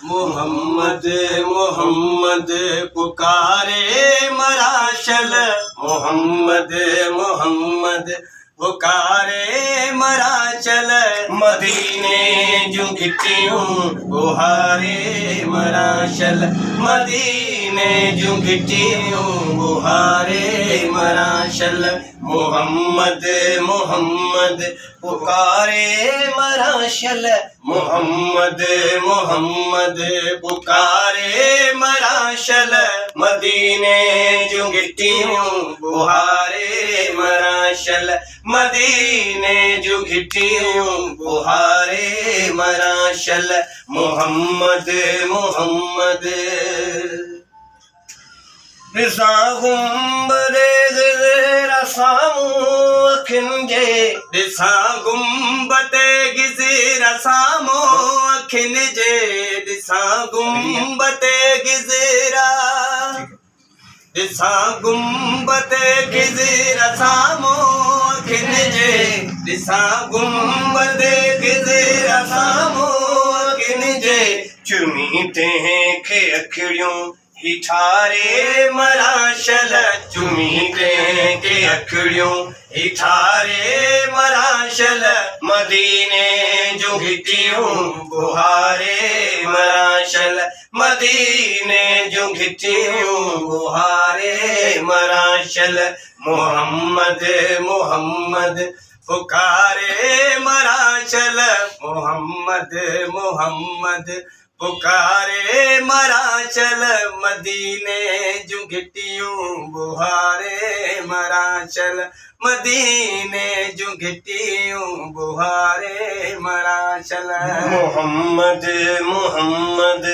मोहम्मद मोहम्मद पुकारे मराशल, मोहम्मद मोहम्मद पुकारे मराशल, मदीने जो गिट्टियों बुहारे मराशल, मदीने जो गिट्टियों बुहारे मराशल, मोहम्मद मोहम्मद पुकारे मराशल, मोहम्मद मोहम्मद पुकारे मराशल, मदीने जो गिट्टियों बुहारे मराशल, मदीने जो गिट्टियों बुहारे मराशल, मोहम्मद मोहम्मद रिज़ा गुंबदे गिज़रा सामू अखिंजे, रिज़ा गुंबदे गिज़रा सामू अखिंजे, रिज़ा गुंबदे गिज़रा, रिज़ा गुंबदे गिज़रा सामू अखिंजे, रिज़ा गुंबदे गिज़रा सामू अखिंजे, चुमीते हैं के अखियों हिठारे मराशल, चुमीते के अखियों हिठारे मराशल, मदीने जो गिट्टियों बुहारे मराशल, मदीने जो गिट्टियों बुहारे मराशल, मोहम्मद मोहम्मद पुकारे मराशल, मोहम्मद मोहम्मद पुकारे मराशल, मदीने जो गिट्टियों बुहारे मराशल, मदीने जो गिट्टियों बुहारे मराशल, मोहम्मद मोहम्मद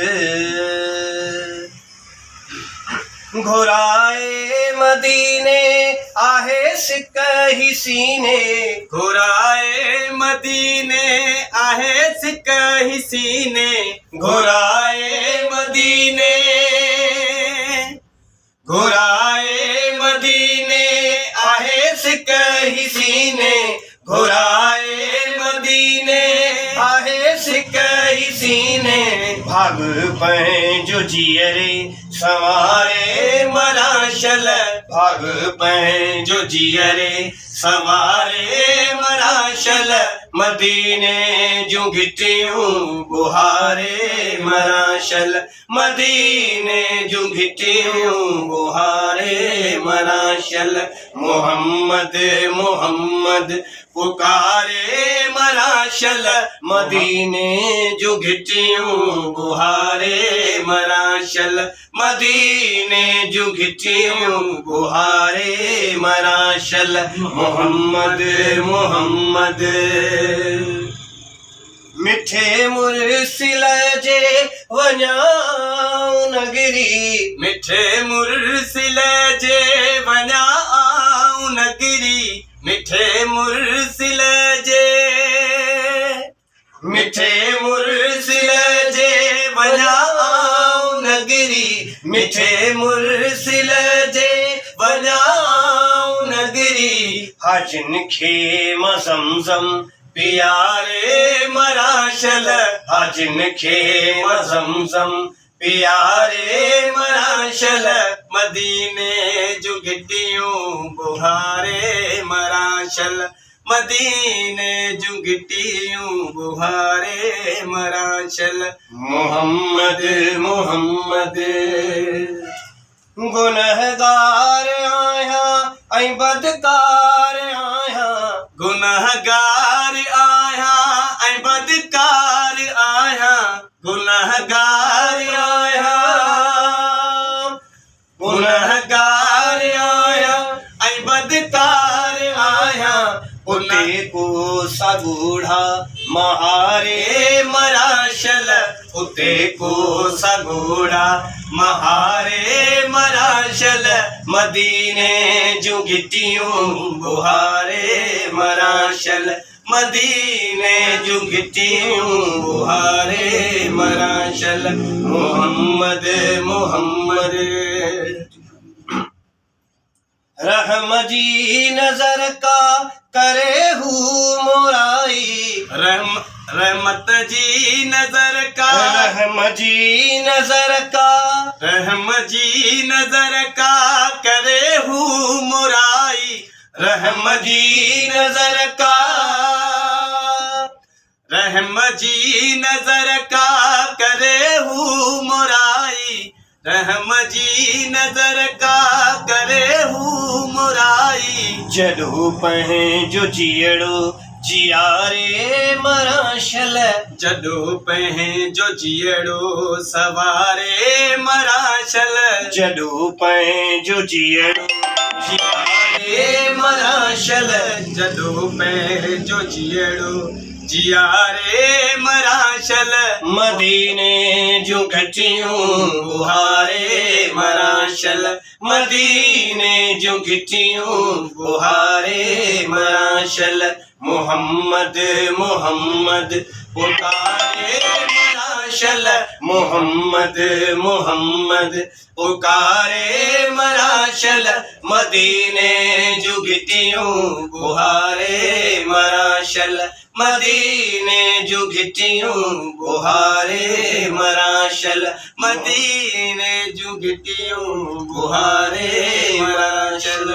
घुराए मदीने आहे सिकही सीने, घुराए मदीने आहे सिकही सीने, घुराए मदीने, घुराए मदीने आहे सिकही सीने, घुराए मदीने आहे सिकही सीने, भाग पे जो जियरे सवारे मराशल, भाग पे जो जियरे सवारे मराशल, मदीने जो गिट्टियों बुहारे मराशल, मदीने जो गिट्टियों बुहारे मराशल, मोहम्मद मोहम्मद पुकारे मराशल, मदीने जो गिट्टियों बुहारे मराशल, मदीने जो गिट्टियों बुहारे मराशल, मोहम्मद मोहम्मद मिठे मुरसिल जे वञाऊं नगरी, मिठे मुरसिल जे वञाऊं नगरी, मिठे मुरसिल जे, मिठे मुरसिल जे वञाऊं नगरी, मिठे मुरसिल जे वञाऊं नगरी, हाजिन खे मां ज़मज़म पियारे मराशल, हाजिन खे मां ज़मज़म पियारे मराशल, मदीने जो गिट्टियों बुहारे मराशल, मदीने जो गिट्टियों बुहारे मराशल, मोहम्मद मोहम्मद गुनहगार आया ऐं बदकार आया, गुनहगार आया ऐं बदकार आया, गुनहगार आया, गुनहगार आया ऐं बदकार आया, उते को सगूढ़ा महारे मराशल, उते को सगूढ़ा महारे मराशल, मदीने जो गिट्टियों बुहारे मराशल, मदीने जो गिट्टियों बुहारे मराशल, मोहम्मद मोहम्मद रहम जी नजर का करे हूँ मोराई, रहमत जी नजर का रहम जी नजर का, रहम जी नजर का करे हूँ मुराई, रहम जी नजर का, रहम जी नजर का करे हूँ मुराई, रहम जी नजर का करे हूँ मुराई। जडू पहे जो जियड़ो जियारे मराशल, जडो पहे जो जियड़ो सवारे मराशल, जडू पहे जो जियड़ो जियारे मराशल, जडो पहे जो जियड़ो जियारे मराशल, मदीने जो घटियूं बुहारे मराशल, मदीने जो घटियूं बुहारे मराशल, मोहम्मद मोहम्मद पुकारे मराशल, मोहम्मद मोहम्मद पुकारे मराशल, मदीने जो घटियूं बुहारे मराशल, मदीने जो घटियूं बुहारे मराशल, मदीने जो घटियूं बुहारे मराशल।